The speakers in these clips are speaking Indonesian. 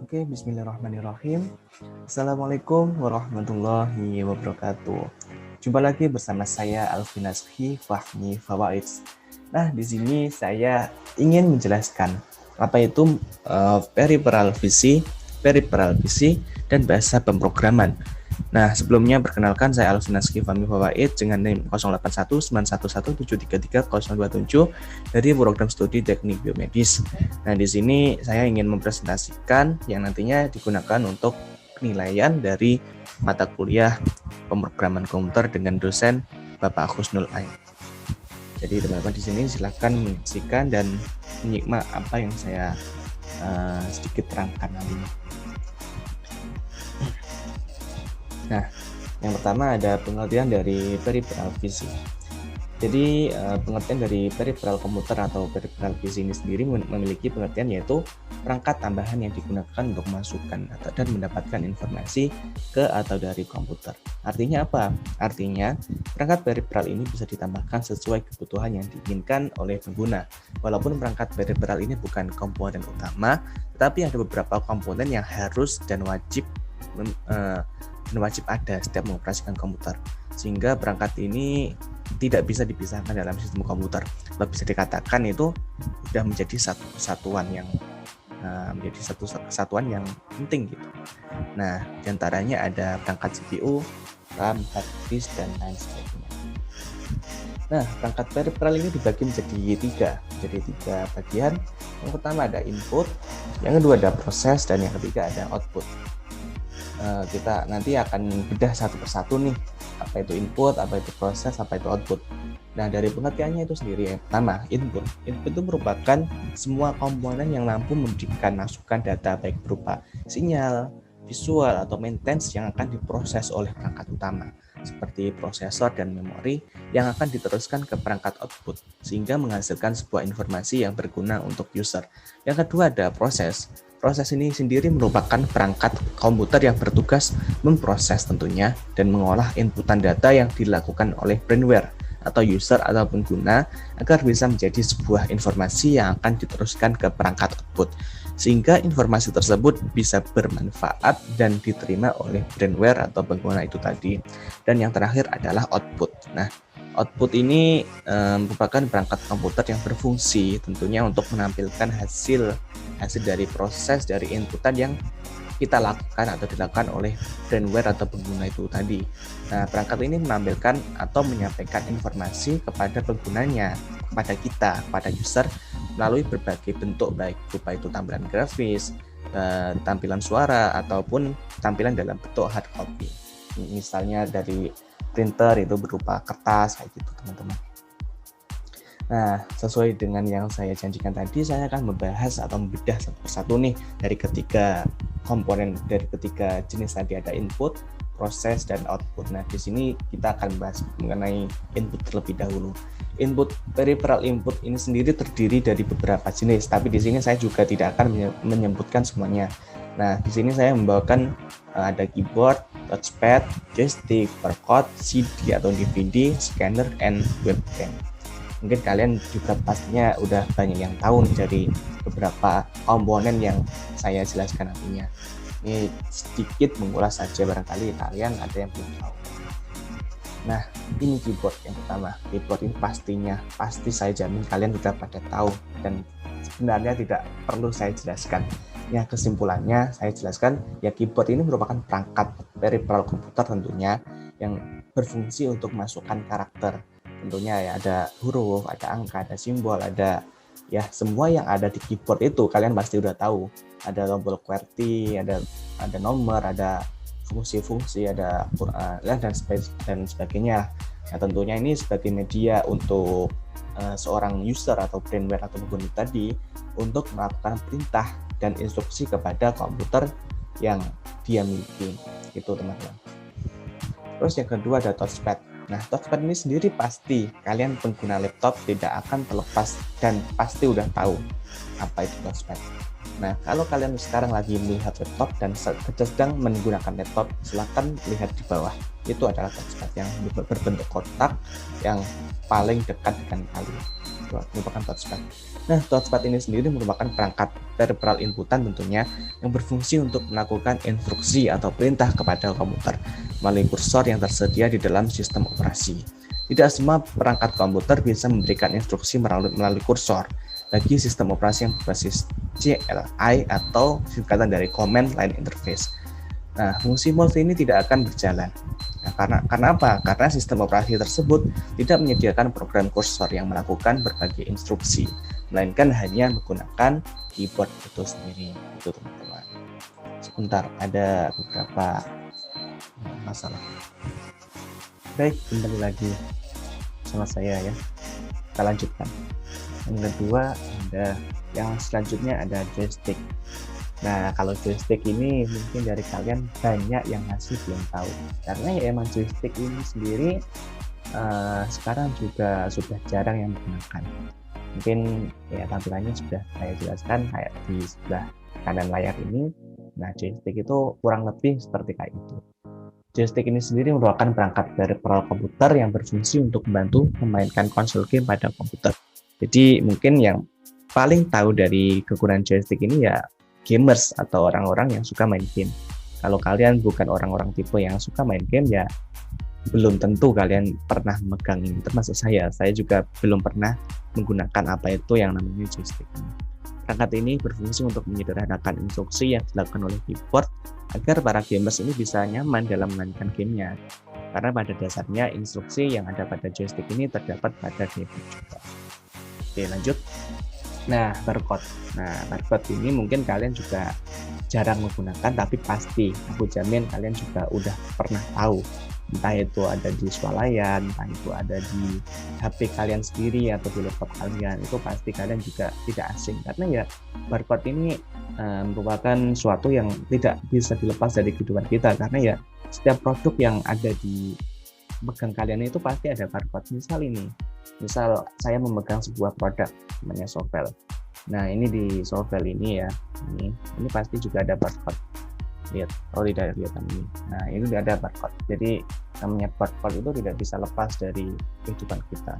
Oke, bismillahirrahmanirrahim. Assalamualaikum warahmatullahi wabarakatuh. Jumpa lagi bersama saya Alvin Nazki Fahmi Fawaid. Nah, di sini saya ingin menjelaskan apa itu peripheral visi, dan bahasa pemrograman. Nah, sebelumnya perkenalkan saya Alvin Nazki Fahmi Fawaid dengan NIM 081911733027 dari program studi Teknik Biomedis. Nah, di sini saya ingin mempresentasikan yang nantinya digunakan untuk penilaian dari mata kuliah pemrograman komputer dengan dosen Bapak Husnul Ain. Jadi teman-teman di sini silakan menyaksikan dan menyimak apa yang saya sedikit terangkan nanti. Nah, yang pertama ada pengertian dari peripheral visi. Jadi pengertian dari peripheral komputer atau peripheral visi ini sendiri memiliki pengertian yaitu perangkat tambahan yang digunakan untuk masukkan dan mendapatkan informasi ke atau dari komputer. Artinya apa? Artinya perangkat peripheral ini bisa ditambahkan sesuai kebutuhan yang diinginkan oleh pengguna. Walaupun perangkat peripheral ini bukan komponen utama, tetapi ada beberapa komponen yang harus dan wajib ada setiap mengoperasikan komputer, sehingga perangkat ini tidak bisa dipisahkan dalam sistem komputer. Bisa dikatakan itu sudah menjadi satu kesatuan yang penting gitu. Nah, diantaranya ada perangkat CPU, RAM, hard disk, dan lain sebagainya. Nah, perangkat peripheral ini dibagi menjadi tiga bagian. Yang pertama ada input, yang kedua ada proses, dan yang ketiga ada output. Kita nanti akan bedah satu persatu nih, apa itu input, apa itu proses, apa itu output. Nah, dari pengertiannya itu sendiri, yang pertama input itu merupakan semua komponen yang mampu memberikan masukan data baik berupa sinyal, visual, atau maintenance yang akan diproses oleh perangkat utama seperti prosesor dan memori yang akan diteruskan ke perangkat output sehingga menghasilkan sebuah informasi yang berguna untuk user. Yang kedua ada proses. Proses ini sendiri merupakan perangkat komputer yang bertugas memproses tentunya dan mengolah inputan data yang dilakukan oleh brainware atau user atau pengguna agar bisa menjadi sebuah informasi yang akan diteruskan ke perangkat output sehingga informasi tersebut bisa bermanfaat dan diterima oleh brainware atau pengguna itu tadi. Dan yang terakhir adalah output. Nah, output ini merupakan perangkat komputer yang berfungsi tentunya untuk menampilkan hasil dari proses dari inputan yang kita lakukan atau dilakukan oleh brainware atau pengguna itu tadi. Nah, perangkat ini menampilkan atau menyampaikan informasi kepada penggunanya, kepada kita, kepada user melalui berbagai bentuk baik berupa itu tampilan grafis, tampilan suara ataupun tampilan dalam bentuk hard copy. Misalnya dari printer itu berupa kertas kayak gitu, teman-teman. Nah, sesuai dengan yang saya janjikan tadi, saya akan membahas atau membedah satu persatu nih dari ketiga komponen, dari ketiga jenis tadi, ada input, proses, dan output. Nah, di sini kita akan bahas mengenai input terlebih dahulu. Input, peripheral input ini sendiri terdiri dari beberapa jenis, tapi di sini saya juga tidak akan menyebutkan semuanya. Nah, di sini saya membawakan ada keyboard, touchpad, joystick, barcode, CD atau DVD, scanner, and webcam. Mungkin kalian juga pastinya udah banyak yang tahu nih dari beberapa komponen yang saya jelaskan nantinya. Ini sedikit mengulas saja, barangkali kalian ada yang belum tahu. Nah, ini keyboard yang pertama. Keyboard ini pasti saya jamin kalian sudah pada tahu dan sebenarnya tidak perlu saya jelaskan. Ya, kesimpulannya saya jelaskan ya, keyboard ini merupakan perangkat peripheral komputer tentunya yang berfungsi untuk masukkan karakter. Tentunya ya, ada huruf, ada angka, ada simbol, ada ya semua yang ada di keyboard itu kalian pasti udah tahu. Ada tombol QWERTY, ada nomor, ada fungsi-fungsi, ada dan sebagainya. Nah, tentunya ini sebagai media untuk seorang user atau brainware atau pengguna tadi untuk melakukan perintah dan instruksi kepada komputer yang dia miliki. Itu, teman-teman. Terus yang kedua ada touchpad. Nah, touchpad ini sendiri pasti kalian pengguna laptop tidak akan terlepas dan pasti udah tahu apa itu touchpad. Nah, kalau kalian sekarang lagi melihat laptop dan sedang menggunakan laptop, silakan lihat di bawah. Itu adalah touchpad yang berbentuk kotak yang paling dekat dengan kalian. merupakan touchpad. Nah, touchpad ini sendiri merupakan perangkat peripheral inputan tentunya yang berfungsi untuk melakukan instruksi atau perintah kepada komputer melalui kursor yang tersedia di dalam sistem operasi. Tidak semua perangkat komputer bisa memberikan instruksi melalui kursor. Bagi sistem operasi yang berbasis CLI atau singkatan dari Command Line Interface. Nah, fungsi multi ini tidak akan berjalan. Nah, karena apa? Karena sistem operasi tersebut tidak menyediakan program kursor yang melakukan berbagai instruksi, melainkan hanya menggunakan keyboard itu sendiri. Itu teman-teman. Sebentar, ada beberapa masalah. Baik, kembali lagi sama saya ya. Kita lanjutkan. Yang kedua, yang selanjutnya ada joystick. Nah, kalau joystick ini mungkin dari kalian banyak yang masih belum tahu. Karena ya emang joystick ini sendiri sekarang juga sudah jarang yang menggunakan. Mungkin ya tampilannya sudah saya jelaskan kayak di sebelah kanan layar ini. Nah, joystick itu kurang lebih seperti kayak itu. Joystick ini sendiri merupakan perangkat peripheral komputer yang berfungsi untuk membantu memainkan konsol game pada komputer. Jadi mungkin yang paling tahu dari kegunaan joystick ini ya gamers atau orang-orang yang suka main game. Kalau kalian bukan orang-orang tipe yang suka main game ya belum tentu kalian pernah memegang ini. Termasuk saya juga belum pernah menggunakan apa itu yang namanya joystick. Perangkat ini berfungsi untuk menyederhanakan instruksi yang dilakukan oleh keyboard agar para gamers ini bisa nyaman dalam memainkan gamenya. Karena pada dasarnya instruksi yang ada pada joystick ini terdapat pada keyboard juga. Oke, lanjut. Nah, barcode. Barcode ini mungkin kalian juga jarang menggunakan, tapi pasti aku jamin kalian juga udah pernah tahu. Entah itu ada di swalayan, entah itu ada di HP kalian sendiri atau di laptop kalian, itu pasti kalian juga tidak asing. Karena ya barcode ini merupakan suatu yang tidak bisa dilepas dari kehidupan kita. Karena ya setiap produk yang ada di pegang kalian itu pasti ada barcode. Misal saya memegang sebuah produk namanya Sovel. Nah, ini di Sovel ini ya, ini pasti juga ada barcode. Lihat, tidak kelihatan ini. Nah, ini udah ada barcode. Jadi namanya barcode itu tidak bisa lepas dari kehidupan kita.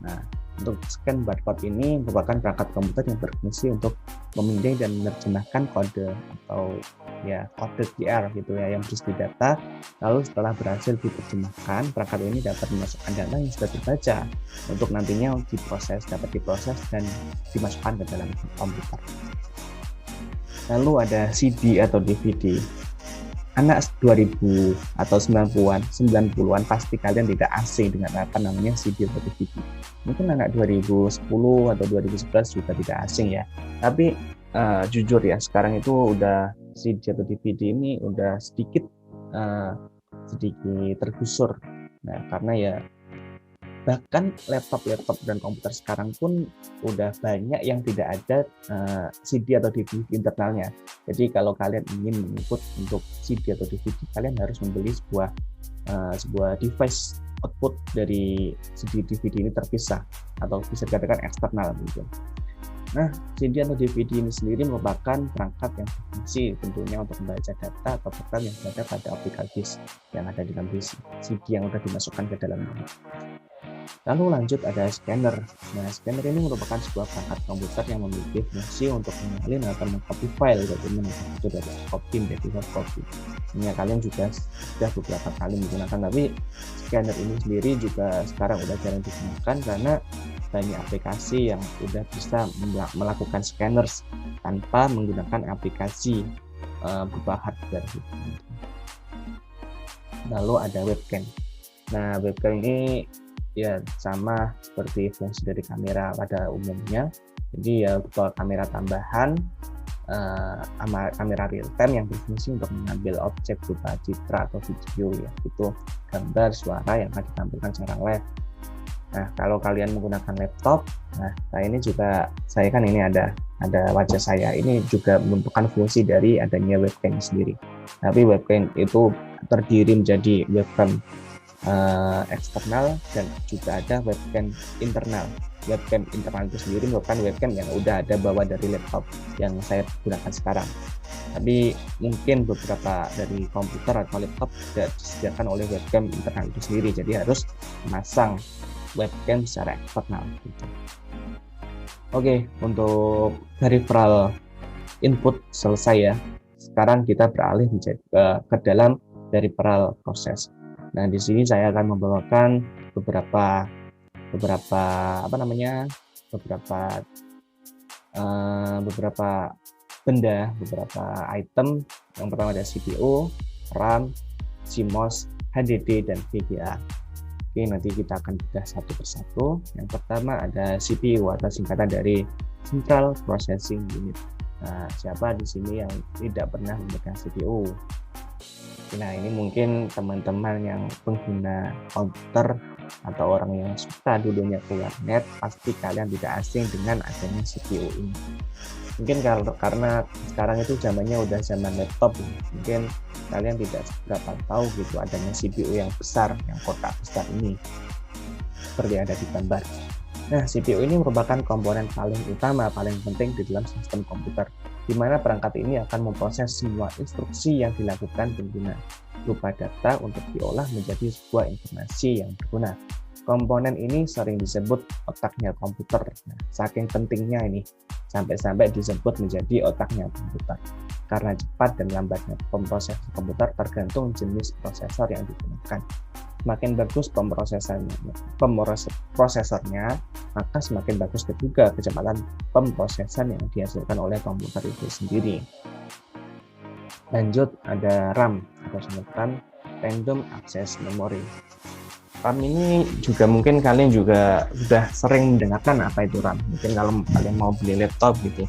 Nah, untuk scan barcode ini merupakan perangkat komputer yang berfungsi untuk memindai dan menerjemahkan kode atau ya kode QR gitu ya yang berisi data. Lalu setelah berhasil diterjemahkan, perangkat ini dapat memasukkan data yang sudah terbaca untuk nantinya dapat diproses dan dimasukkan ke dalam komputer. Lalu ada CD atau DVD. Anak 2000 atau 90-an pasti kalian tidak asing dengan apa namanya CD atau DVD. Mungkin anak 2010 atau 2011 juga tidak asing ya. Tapi jujur ya, sekarang itu udah CD atau DVD ini udah sedikit tergusur. Nah, karena ya bahkan laptop dan komputer sekarang pun udah banyak yang tidak ada CD atau DVD internalnya. Jadi kalau kalian ingin mengikut untuk CD atau DVD, kalian harus membeli sebuah device output dari CD DVD ini terpisah atau bisa dikatakan eksternal gitu. Nah, CD atau DVD ini sendiri merupakan perangkat yang berfungsi tentunya untuk membaca data atau program yang berada pada optical disk yang ada di dalam CD yang sudah dimasukkan ke dalamnya. Lalu lanjut ada scanner. Nah, scanner ini merupakan sebuah perangkat komputer yang memiliki fungsi untuk mengalih atau mengcopy file itu dari copy menjadi hard copy. Ini kalian juga sudah beberapa kali menggunakan, tapi scanner ini sendiri juga sekarang udah jarang digunakan karena banyak aplikasi yang udah bisa melakukan scanners tanpa menggunakan aplikasi berupa hardware. Lalu ada webcam. Nah, webcam ini ya sama seperti fungsi dari kamera pada umumnya. Jadi ya berupa kamera tambahan, kamera real time yang berfungsi untuk mengambil objek berupa citra atau video ya, itu gambar, suara yang akan ditampilkan secara live. Nah, kalau kalian menggunakan laptop, saya kan ini ada wajah saya, ini juga merupakan fungsi dari adanya webcam sendiri. Tapi webcam itu terdiri menjadi webcam eksternal dan juga ada webcam internal. Webcam internal itu sendiri merupakan webcam yang udah ada bawa dari laptop yang saya gunakan sekarang. Tapi mungkin beberapa dari komputer atau laptop tidak disediakan oleh webcam internal itu sendiri, jadi harus memasang webcam secara eksternal gitu. Oke, untuk peripheral input selesai ya. Sekarang kita beralih ke dalam peripheral proses. Nah, di sini saya akan membawakan beberapa benda, beberapa item. Yang pertama ada CPU, RAM, CMOS, HDD, dan VGA. Oke, nanti kita akan bedah satu persatu. Yang pertama ada CPU atau singkatan dari Central Processing Unit. Nah, siapa di sini yang tidak pernah memegang CPU? Nah, ini mungkin teman-teman yang pengguna komputer atau orang yang suka dulunya ke warnet, pasti kalian tidak asing dengan adanya CPU ini. Mungkin karena sekarang itu zamannya udah zaman laptop, mungkin kalian tidak seberapa tahu gitu adanya CPU yang besar, yang kotak besar ini, seperti ada di gambar. Nah, CPU ini merupakan komponen paling utama, paling penting di dalam sistem komputer, di mana perangkat ini akan memproses semua instruksi yang dilakukan pengguna, berupa data untuk diolah menjadi sebuah informasi yang berguna. Komponen ini sering disebut otaknya komputer. Nah, saking pentingnya ini, sampai-sampai disebut menjadi otaknya komputer. Karena cepat dan lambatnya pemproses komputer tergantung jenis prosesor yang digunakan. Semakin bagus prosesornya, maka semakin bagus juga kecepatan pemrosesan yang dihasilkan oleh komputer itu sendiri. Lanjut, ada RAM atau singkatan Random Access Memory. RAM ini juga mungkin kalian juga sudah sering mendengarkan apa itu RAM. Mungkin kalau kalian mau beli laptop gitu,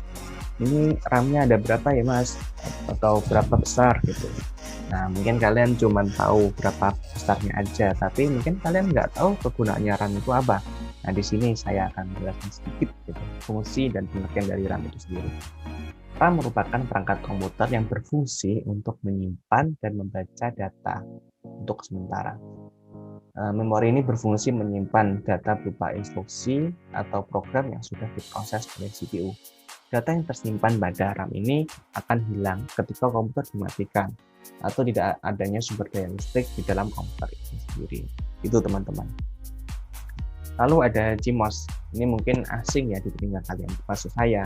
ini RAM-nya ada berapa ya mas? Atau berapa besar gitu. Nah, mungkin kalian cuma tahu berapa besarnya aja, tapi mungkin kalian nggak tahu kegunaannya RAM itu apa. Nah, di sini saya akan menjelaskan sedikit gitu, fungsi dan pengertian dari RAM itu sendiri. RAM merupakan perangkat komputer yang berfungsi untuk menyimpan dan membaca data untuk sementara. Memori ini berfungsi menyimpan data berupa instruksi atau program yang sudah diproses oleh CPU. Data yang tersimpan pada RAM ini akan hilang ketika komputer dimatikan atau tidak adanya sumber daya listrik di dalam komputer itu sendiri. Itu teman-teman. Lalu ada CMOS. Ini mungkin asing ya di telinga kalian. Maksud saya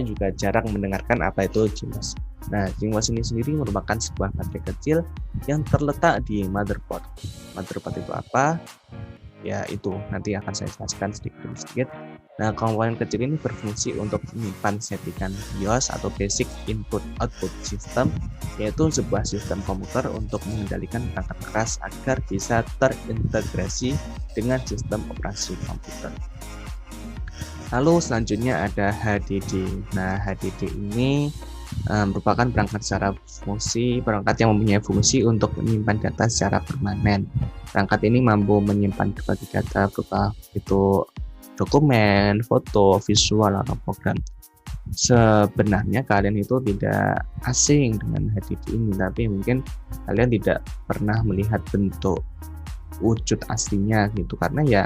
juga jarang mendengarkan apa itu CMOS. Nah, CMOS ini sendiri merupakan sebuah baterai kecil yang terletak di motherboard. Motherboard itu apa? Ya itu, nanti akan saya jelaskan sedikit demi sedikit. Nah, komponen kecil ini berfungsi untuk menyimpan settingan BIOS atau Basic Input Output System, yaitu sebuah sistem komputer untuk mengendalikan perangkat keras agar bisa terintegrasi dengan sistem operasi komputer. Lalu selanjutnya ada HDD. Nah, HDD ini merupakan perangkat yang mempunyai fungsi untuk menyimpan data secara permanen. Perangkat ini mampu menyimpan berbagai data berupa itu dokumen, foto, visual, atau program. Sebenarnya kalian itu tidak asing dengan HDD ini, tapi mungkin kalian tidak pernah melihat bentuk wujud aslinya gitu, karena ya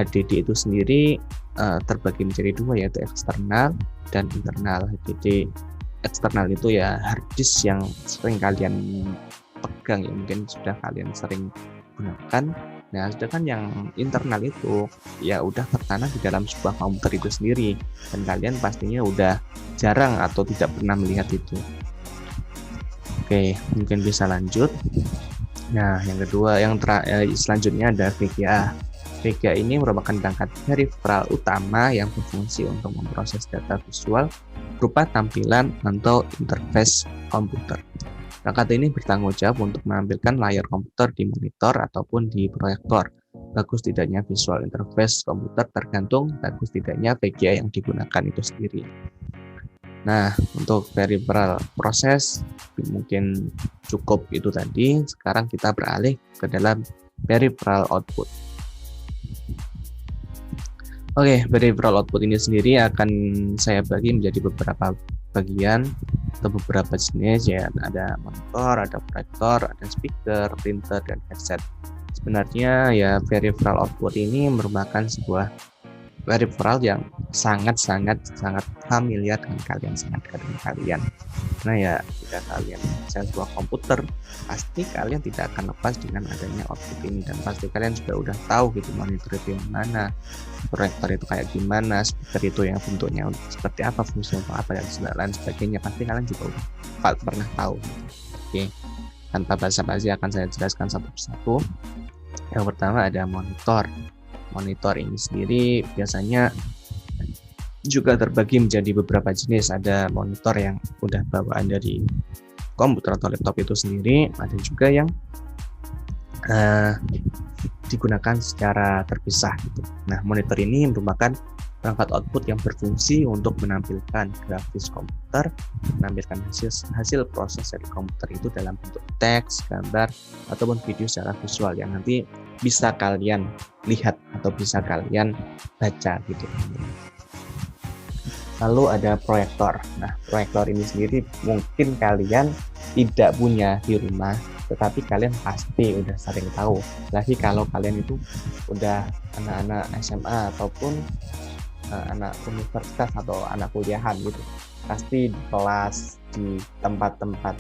HDD itu sendiri terbagi menjadi dua, yaitu eksternal dan internal. HDD eksternal itu ya hard disk yang sering kalian pegang ya, mungkin sudah kalian sering gunakan. Nah, sedangkan yang internal itu ya udah tertanam di dalam sebuah komputer itu sendiri, dan kalian pastinya udah jarang atau tidak pernah melihat itu. Oke, mungkin bisa lanjut. Nah, yang kedua, selanjutnya ada VGA. VGA ini merupakan perangkat peripheral utama yang berfungsi untuk memproses data visual berupa tampilan atau interface komputer. Perangkat ini bertanggung jawab untuk menampilkan layar komputer di monitor ataupun di proyektor. Bagus tidaknya visual interface komputer tergantung bagus tidaknya VGA yang digunakan itu sendiri. Nah, untuk peripheral proses mungkin cukup itu tadi. Sekarang kita beralih ke dalam peripheral output. Oke, peripheral output ini sendiri akan saya bagi menjadi beberapa bagian atau beberapa jenis, ya. Ada monitor, ada proyektor, ada speaker, printer, dan headset. Sebenarnya ya peripheral output ini merupakan sebuah peripheral yang sangat familiar dengan kalian, Karena ya jika kalian mendesain sebuah komputer, pasti kalian tidak akan lepas dengan adanya output ini, dan pasti kalian juga udah tahu gitu monitor itu yang mana, proyektor itu kayak gimana, speaker itu yang bentuknya seperti apa, fungsi untuk apa, dan lain sebagainya. Pasti kalian juga udah pernah tahu gitu. Oke, tanpa basa-basi akan saya jelaskan satu persatu. Yang pertama ada monitor. Monitor ini sendiri biasanya juga terbagi menjadi beberapa jenis. Ada monitor yang udah bawaan dari komputer atau laptop itu sendiri, ada juga yang digunakan secara terpisah gitu. Nah, monitor ini merupakan perangkat output yang berfungsi untuk menampilkan grafis komputer, menampilkan hasil proses dari komputer itu dalam bentuk teks, gambar, ataupun video secara visual yang nanti bisa kalian lihat atau bisa kalian baca gitu. Lalu ada proyektor. Nah, proyektor ini sendiri mungkin kalian tidak punya di rumah, tetapi kalian pasti udah sering tahu. Lagi kalau kalian itu udah anak-anak SMA ataupun anak universitas atau anak kuliahan gitu. Pasti di kelas, di tempat-tempat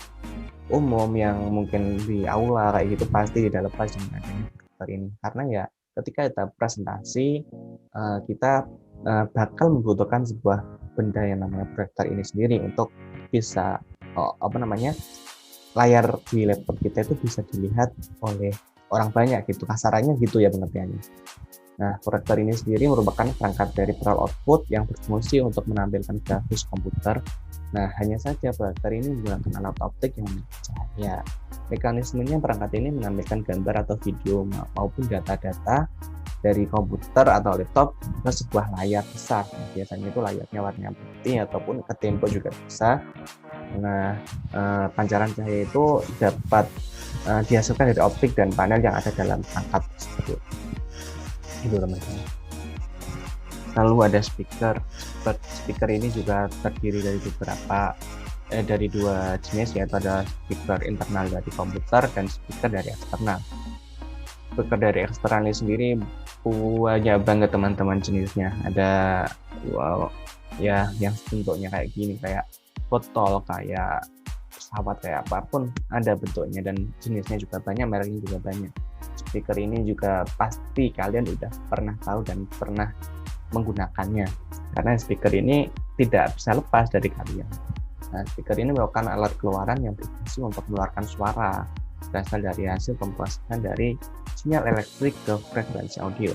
umum yang mungkin di aula kayak gitu, pasti tidak lepas dengan adanya proyektor ini. Karena ya ketika kita presentasi, kita bakal membutuhkan sebuah benda yang namanya proyektor ini sendiri untuk bisa layar di laptop kita itu bisa dilihat oleh orang banyak gitu, kasarannya gitu ya pengertiannya. Nah, proyektor ini sendiri merupakan perangkat peripheral output yang berfungsi untuk menampilkan grafis komputer. Nah, hanya saja proyektor ini menggunakan alat optik yang memiliki cahaya. Mekanismenya perangkat ini menampilkan gambar atau video maupun data-data dari komputer atau laptop ke sebuah layar besar. Biasanya itu layarnya warna putih ataupun ke tempo juga bisa. Nah, pancaran cahaya itu dapat dihasilkan dari optik dan panel yang ada dalam perangkat tersebut. Itu teman-teman. Lalu ada speaker. Speaker ini juga terdiri dari dua jenis, yaitu ada speaker internal dari komputer dan speaker dari eksternal. Speaker dari eksternal ini sendiri banyak banget teman-teman jenisnya. Ada yang bentuknya kayak gini, kayak botol, kayak pesawat, kayak apapun ada bentuknya, dan jenisnya juga banyak, mereknya juga banyak. Speaker ini juga pasti kalian udah pernah tahu dan pernah menggunakannya, karena speaker ini tidak bisa lepas dari kalian. Nah, speaker ini merupakan alat keluaran yang berfungsi untuk mengeluarkan suara berasal dari hasil pemrosesan dari sinyal elektrik ke frekuensi audio.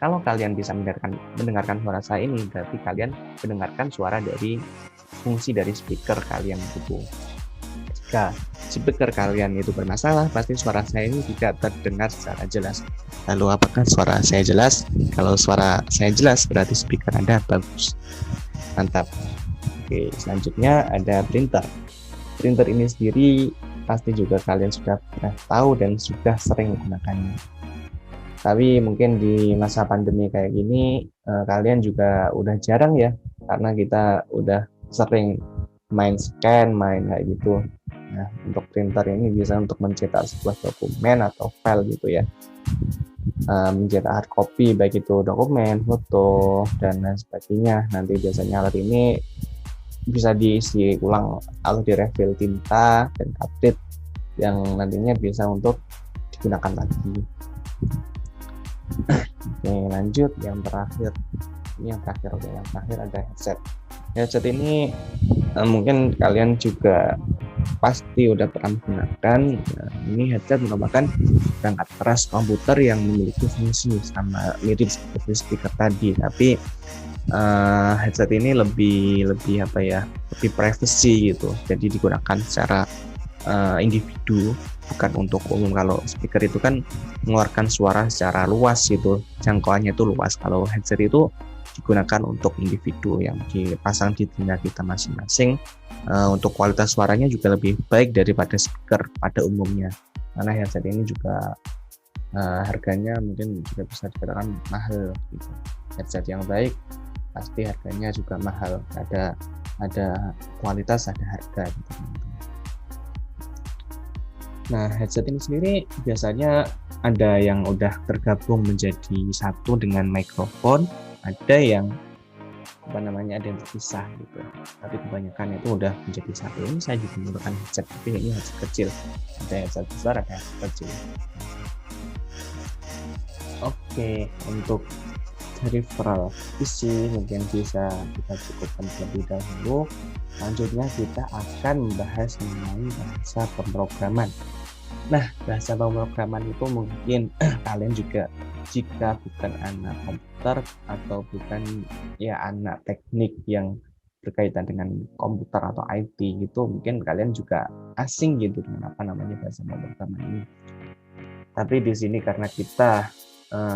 Kalau kalian bisa mendengarkan suara saya ini, berarti kalian mendengarkan suara dari fungsi dari speaker kalian itu. Jika speaker kalian itu bermasalah, pasti suara saya ini tidak terdengar secara jelas. Lalu apakah suara saya jelas? Kalau suara saya jelas, berarti speaker Anda bagus. Mantap. Oke, selanjutnya ada printer. Printer ini sendiri pasti juga kalian sudah pernah tahu dan sudah sering menggunakannya. Tapi mungkin di masa pandemi kayak gini, kalian juga udah jarang ya, karena kita udah sering main scan, main kayak gitu. Nah, untuk printer ini bisa untuk mencetak sebuah dokumen atau file gitu ya, mencetak hard copy, baik itu dokumen, foto, dan lain sebagainya. Nanti biasanya alat ini bisa diisi ulang atau direfill tinta dan cartridge yang nantinya bisa untuk digunakan lagi. Oke, lanjut yang terakhir. Yang terakhir ada headset. Headset ini mungkin kalian juga pasti udah pernah menggunakan. Ini headset merupakan perangkat keras komputer yang memiliki fungsi sama mirip seperti speaker tadi, tapi headset ini lebih privacy gitu. Jadi digunakan secara individu, bukan untuk umum. Kalau speaker itu kan mengeluarkan suara secara luas gitu, jangkauannya itu luas. Kalau headset itu digunakan untuk individu yang dipasang di telinga kita masing-masing. Untuk kualitas suaranya juga lebih baik daripada speaker pada umumnya, karena headset ini juga harganya mungkin juga bisa dikatakan mahal gitu. Headset yang baik pasti harganya juga mahal, ada kualitas, ada harga gitu. Nah, headset ini sendiri biasanya ada yang udah tergabung menjadi satu dengan mikrofon, ada yang ada yang terpisah gitu. Tapi kebanyakan itu udah menjadi satu. Ini saya juga menggunakan headset, tapi ini headset kecil. Ada headset besar, ada headset kecil. Oke, untuk referral PC mungkin bisa kita cukupkan terlebih dahulu. Selanjutnya kita akan membahas mengenai bahasa pemrograman. Nah, bahasa pemrograman itu mungkin kalian juga, jika bukan anak komputer atau bukan ya anak teknik yang berkaitan dengan komputer atau IT gitu, mungkin kalian juga asing gitu dengan apa namanya bahasa pemrograman ini. Tapi di sini karena kita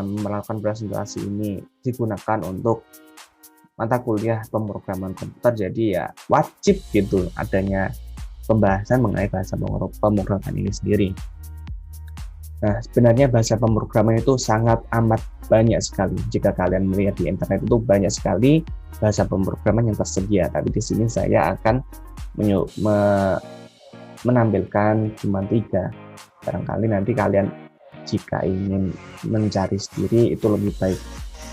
melakukan presentasi ini digunakan untuk mata kuliah pemrograman komputer, jadi ya wajib gitu adanya pembahasan mengenai bahasa pemrograman ini sendiri. Nah, sebenarnya bahasa pemrograman itu sangat amat banyak sekali. Jika kalian melihat di internet itu banyak sekali bahasa pemrograman yang tersedia. Tapi di sini saya akan menampilkan cuma 3. Barangkali nanti kalian jika ingin mencari sendiri itu lebih baik.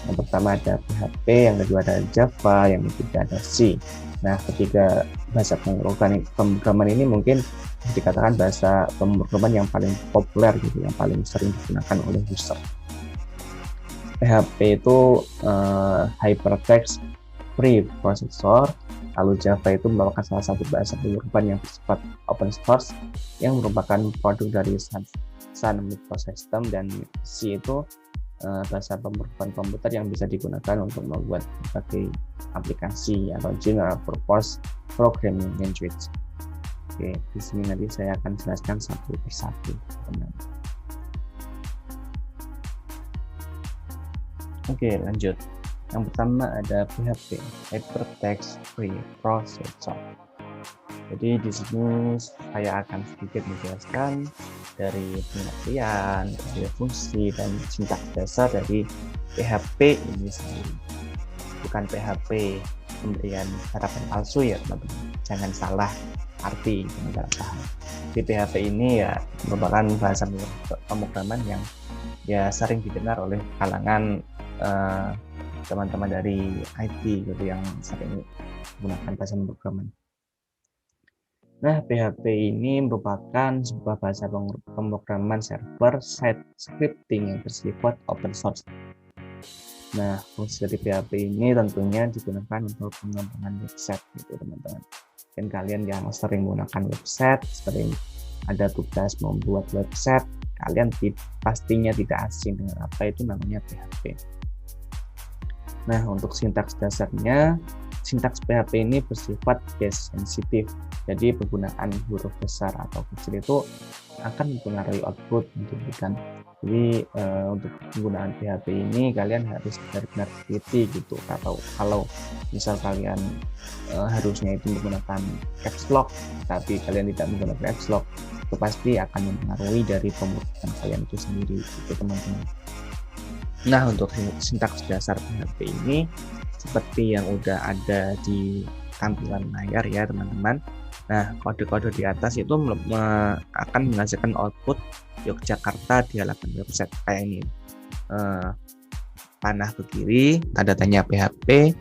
Yang pertama ada PHP, yang kedua ada Java, yang ketiga ada C. Nah, ketiga bahasa pemrograman ini mungkin dikatakan bahasa pemrograman yang paling populer gitu, yang paling sering digunakan oleh user. PHP itu Hypertext Preprocessor, lalu Java itu merupakan salah satu bahasa pemrograman yang bersifat open source yang merupakan produk dari Sun Microsystem, dan C itu bahasa pemrograman komputer yang bisa digunakan untuk membuat berbagai aplikasi atau general purpose programming language. Oke, di sini nanti saya akan jelaskan satu persatu, teman. Oke, lanjut. Yang pertama ada PHP, Hypertext Preprocessor. Jadi di sini saya akan sedikit menjelaskan dari pengertian, dari fungsi dan sintaks dasar dari PHP ini sendiri. Bukan PHP pemberian harapan palsu ya teman-teman. Jangan salah arti, teman-teman paham. Di PHP ini ya merupakan bahasa pemrograman yang ya sering didengar oleh kalangan teman-teman dari IT gitu yang sering menggunakan bahasa pemrograman. Nah, PHP ini merupakan sebuah bahasa pemrograman server-side scripting yang bersifat open source. Nah, fungsi dari PHP ini tentunya digunakan untuk pengembangan website gitu, teman-teman. Dan kalian yang sering menggunakan website, sering ada tugas membuat website, kalian pastinya tidak asing dengan apa itu namanya PHP. Nah, untuk sintaks dasarnya, sintaks PHP ini bersifat case sensitif. Jadi penggunaan huruf besar atau kecil itu akan mempengaruhi output yang diberikan. Jadi untuk penggunaan PHP ini kalian harus benar-benar teliti gitu. Atau kalau misal kalian harusnya itu menggunakan caps lock, tapi kalian tidak menggunakan caps lock, itu pasti akan mempengaruhi dari pemrograman kalian itu sendiri, gitu teman-teman. Nah, untuk sintaks dasar PHP ini seperti yang udah ada di tampilan layar ya teman-teman. Nah, kode-kode di atas itu akan menghasilkan output Yogyakarta di halaman website kayak ini. Panah ke kiri, tanda tanya PHP.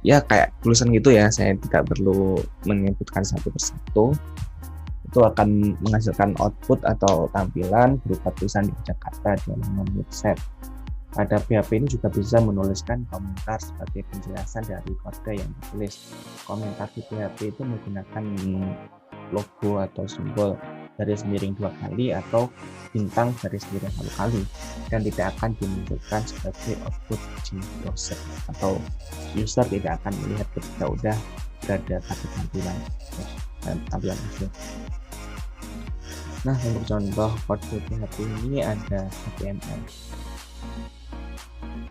Ya kayak tulisan gitu ya, saya tidak perlu menyebutkan satu persatu. Itu akan menghasilkan output atau tampilan berupa tulisan Yogyakarta di halaman website. Pada PHP ini juga bisa menuliskan komentar sebagai penjelasan dari kode yang ditulis. Komentar di PHP itu menggunakan logo atau simbol garis miring 2 kali atau bintang garis miring 1 kali, dan tidak akan dimunculkan sebagai output di browser, atau user tidak akan melihat ketika udah berada pada tampilan akhir. Nah, untuk contoh kode PHP ini ada HTML.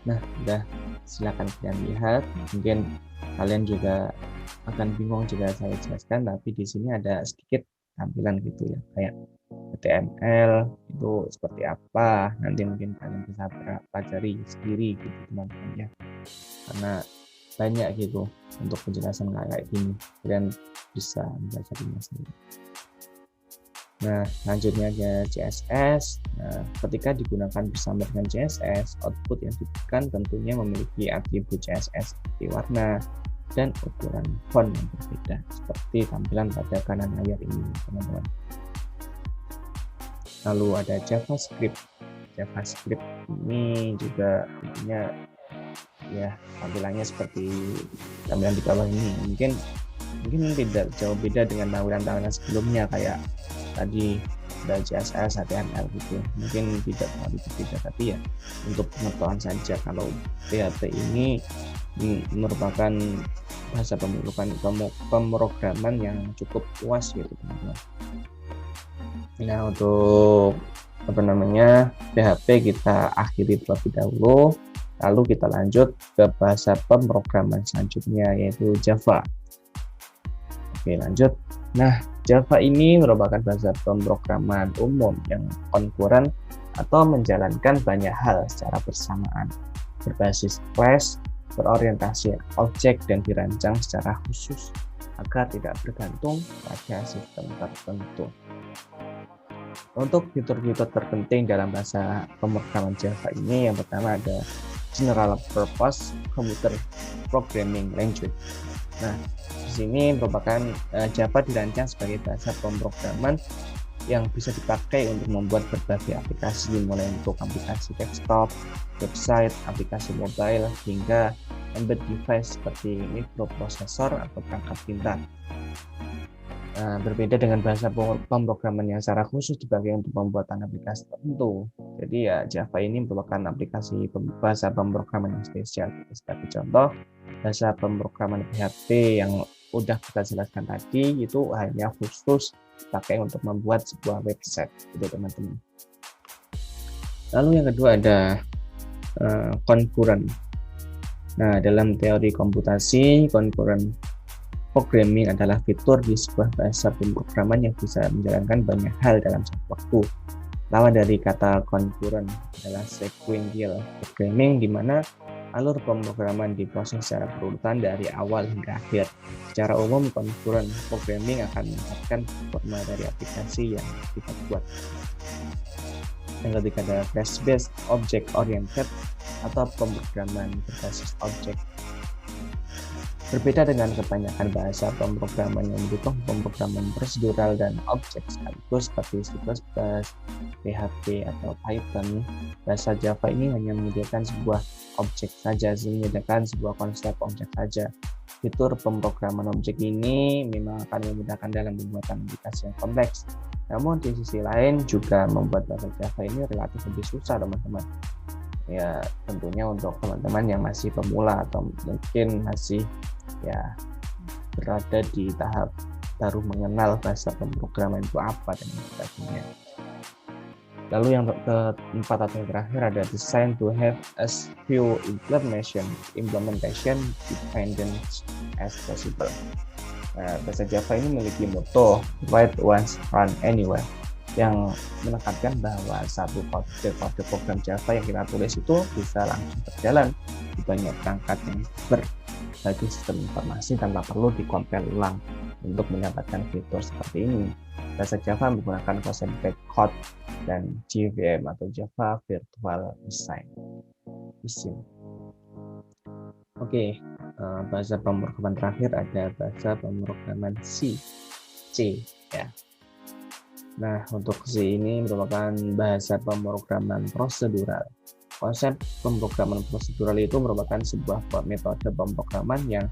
Nah, udah, silakan kalian lihat. Mungkin kalian juga akan bingung jika saya jelaskan, tapi di sini ada sedikit tampilan gitu ya, kayak HTML itu seperti apa. Nanti mungkin kalian bisa pelajari sendiri gitu teman-teman ya, karena banyak gitu untuk penjelasan kayak gini, kalian bisa mempelajarinya sendiri. Nah, selanjutnya ada CSS. Nah, ketika digunakan bersama dengan CSS, output yang diberikan tentunya memiliki atribut CSS seperti warna dan ukuran font yang berbeda, seperti tampilan pada kanan layar ini, teman-teman. Lalu ada JavaScript. JavaScript ini juga tentunya ya tampilannya seperti tampilan di bawah ini. Mungkin tidak jauh beda dengan tampilan-tampilan sebelumnya kayak tadi ada CSS, HTML gitu. Mungkin tidak terlalu berbeda, tapi ya untuk pengetahuan saja kalau PHP ini merupakan bahasa pemrograman yang cukup luas gitu, teman-teman. Nah, untuk PHP kita akhiri terlebih dahulu, lalu kita lanjut ke bahasa pemrograman selanjutnya yaitu Java. Oke, lanjut. Nah, Java ini merupakan bahasa pemrograman umum yang konkuren atau menjalankan banyak hal secara bersamaan, berbasis class, berorientasi objek, dan dirancang secara khusus agar tidak bergantung pada sistem tertentu. Untuk fitur-fitur terpenting dalam bahasa pemrograman Java ini, yang pertama ada General Purpose Computer Programming Language. Nah, di sini merupakan Java dirancang sebagai bahasa pemrograman yang bisa dipakai untuk membuat berbagai aplikasi, mulai untuk aplikasi desktop, website, aplikasi mobile, hingga embedded device seperti mikroprosesor atau perangkat pintar. Berbeda dengan bahasa pemrograman yang secara khusus dipakai untuk pembuatan aplikasi tertentu. Jadi ya Java ini merupakan aplikasi bahasa pemrograman yang spesial. Sebagai contoh, bahasa pemrograman PHP yang udah kita jelaskan tadi itu hanya khusus dipakai untuk membuat sebuah website, gitu teman-teman. Lalu yang kedua ada concurrent. Nah, dalam teori komputasi, concurrent programming adalah fitur di sebuah bahasa pemrograman yang bisa menjalankan banyak hal dalam satu waktu. Lawan dari kata concurrent adalah sequential programming, di mana alur pemrograman diproses secara berurutan dari awal hingga akhir. Secara umum, concurrent programming akan meningkatkan performa dari aplikasi yang kita buat. Yang ketiga ada class-based object oriented atau pemrograman berbasis objek. Berbeda dengan kebanyakan bahasa pemrograman yang mendukung pemrograman prosedural dan objek sekaligus seperti C++, PHP, atau Python, bahasa Java ini hanya menyediakan sebuah objek saja, menyediakan sebuah konsep objek saja. Fitur pemrograman objek ini memang akan memudahkan dalam pembuatan aplikasi yang kompleks. Namun di sisi lain juga membuat bahasa Java ini relatif lebih susah, teman-teman. Ya tentunya untuk teman-teman yang masih pemula atau mungkin masih ya berada di tahap baru mengenal bahasa pemrograman itu apa dan sebagainya. Lalu yang keempat atau yang terakhir ada design to have as few implementation dependent as possible. Nah, bahasa Java ini memiliki moto write once, run anywhere, yang menekankan bahwa satu kode program Java yang kita tulis itu bisa langsung berjalan di banyak perangkat yang berbagai sistem informasi tanpa perlu dikompil ulang untuk mendapatkan fitur seperti ini. Bahasa Java menggunakan konsep bytecode dan JVM atau Java Virtual Machine. Oke, bahasa pemrograman terakhir ada bahasa pemrograman C ya. Nah, untuk C ini merupakan bahasa pemrograman prosedural. Konsep pemrograman prosedural itu merupakan sebuah metode pemrograman yang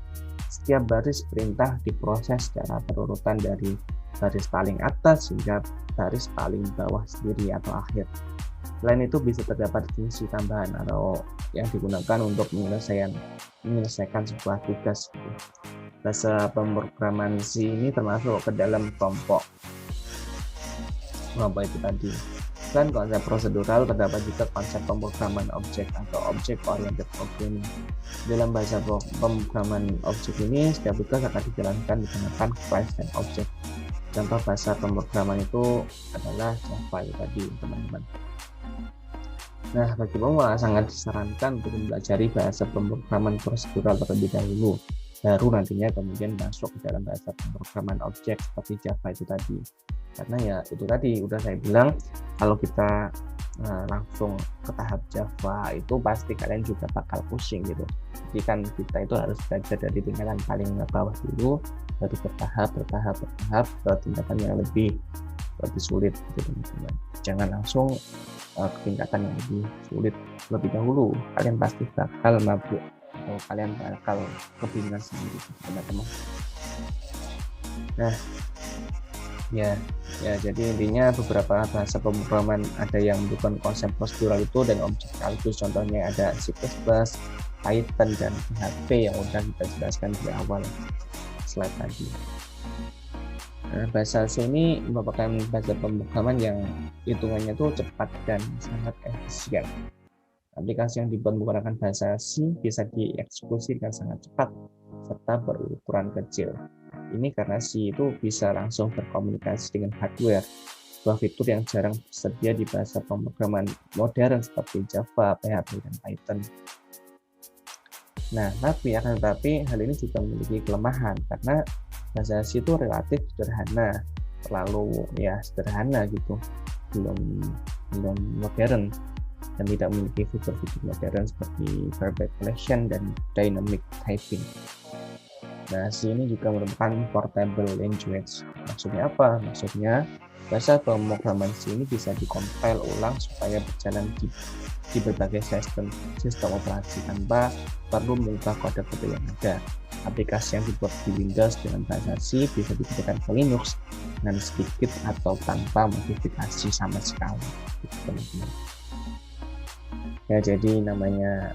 setiap baris perintah diproses secara berurutan dari baris paling atas hingga baris paling bawah sendiri atau akhir. Selain itu bisa terdapat fungsi tambahan atau yang digunakan untuk menyelesaikan sebuah tugas. Bahasa pemrograman C ini termasuk ke dalam kelompok itu tadi. Selain konsep prosedural, terdapat juga konsep pemrograman objek atau object oriented programming. Dalam bahasa pemrograman objek ini, setiap tugas akan dijalankan menggunakan class dan objek. Contoh bahasa pemrograman itu adalah Java tadi, teman-teman. Nah, bagi pemula sangat disarankan untuk mempelajari bahasa pemrograman prosedural terlebih dahulu, baru nantinya kemudian masuk ke dalam bahasa pemrograman objek seperti Java itu tadi. Karena ya itu tadi udah saya bilang, kalau kita langsung ke tahap Java itu pasti kalian juga bakal pusing gitu. Jadi kan kita itu harus belajar dari tingkatan paling bawah dulu, baru bertahap ke tingkatan yang lebih sulit gitu teman-teman. Jangan langsung ke tingkatan yang lebih sulit lebih dahulu, kalian pasti bakal mabuk atau kalian bakal kebingungan sendiri teman-teman. Nah ya jadi intinya beberapa bahasa pemrograman ada yang bukan konsep prosedural itu dan objek sekaligus, contohnya ada C++, Python, dan PHP yang udah kita jelaskan di awal slide tadi. Nah, bahasa C ini merupakan bahasa pemrograman yang hitungannya tuh cepat dan sangat efisien. Aplikasi yang dibuat menggunakan bahasa C bisa dieksekusi dengan sangat cepat serta berukuran kecil. Ini karena C itu bisa langsung berkomunikasi dengan hardware, sebuah fitur yang jarang tersedia di bahasa pemrograman modern seperti Java, PHP, dan Python. Nah, tetapi hal ini juga memiliki kelemahan karena bahasa C itu relatif sederhana, terlalu sederhana gitu, belum modern dan tidak memiliki fitur-fitur modern seperti verbal collection dan dynamic typing. Nah, C ini juga merupakan portable language. Maksudnya apa? Maksudnya bahasa pemrograman C ini bisa dikompil ulang supaya berjalan di berbagai sistem operasi tanpa perlu mengubah kode-kode yang ada. Aplikasi yang dibuat di Windows dengan bahasa C bisa digunakan ke Linux dengan sedikit atau tanpa modifikasi sama sekali. Teman-teman. Ya, jadi namanya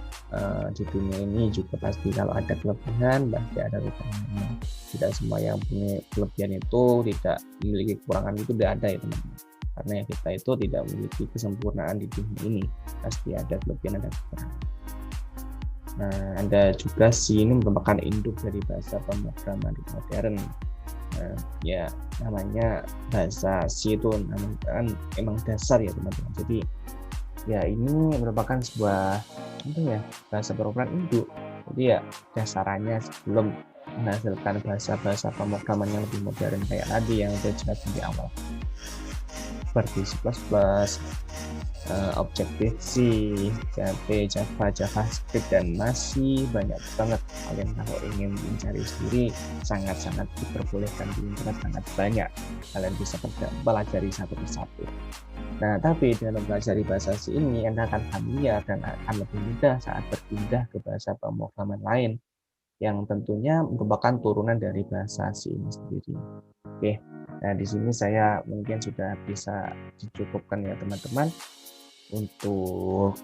di dunia ini juga pasti kalau ada kelebihan pasti ada kekurangannya. Tidak semua yang punya kelebihan itu tidak memiliki kekurangan, itu tidak ada ya teman-teman. Karena ya kita itu tidak memiliki kesempurnaan di dunia ini, pasti ada kelebihan ada kekurangan. Nah, ada juga C ini merupakan induk dari bahasa pemrograman modern. Nah, ya namanya bahasa C itu emang dasar ya teman-teman. Jadi ya ini merupakan sebuah bahasa pemrograman induk. Jadi ya dasarannya sebelum menghasilkan bahasa-bahasa pemrograman yang lebih modern kayak tadi yang udah jelas di awal, seperti C++, Objective-C, PHP, Java, JavaScript, dan masih banyak banget. Kalian kalau ingin mencari sendiri sangat-sangat diperbolehkan di internet, sangat banyak. Kalian bisa pelajari satu persatu. Nah, tapi dengan mempelajari bahasa C ini, Anda akan familiar dan akan lebih mudah saat berpindah ke bahasa pemrograman lain yang tentunya merupakan turunan dari bahasa C ini sendiri. Oke, nah di sini saya mungkin sudah bisa dicukupkan ya teman-teman. Untuk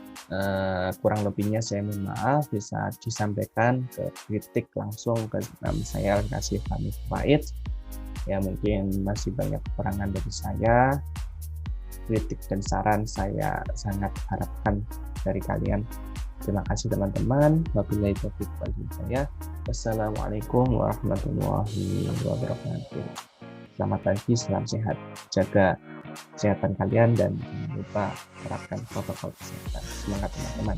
kurang lebihnya saya mohon maaf, bisa disampaikan ke kritik langsung ke nama saya Kasih Fahmi Faid. Ya mungkin masih banyak kekurangan dari saya. Kritik dan saran saya sangat harapkan dari kalian. Terima kasih teman-teman. Wabillahi taufiq wal hidayah. Wassalamualaikum warahmatullahi wabarakatuh. Selamat pagi, salam sehat. Jaga kesehatan kalian dan jangan lupa terapkan protokol kesehatan. Semangat teman-teman.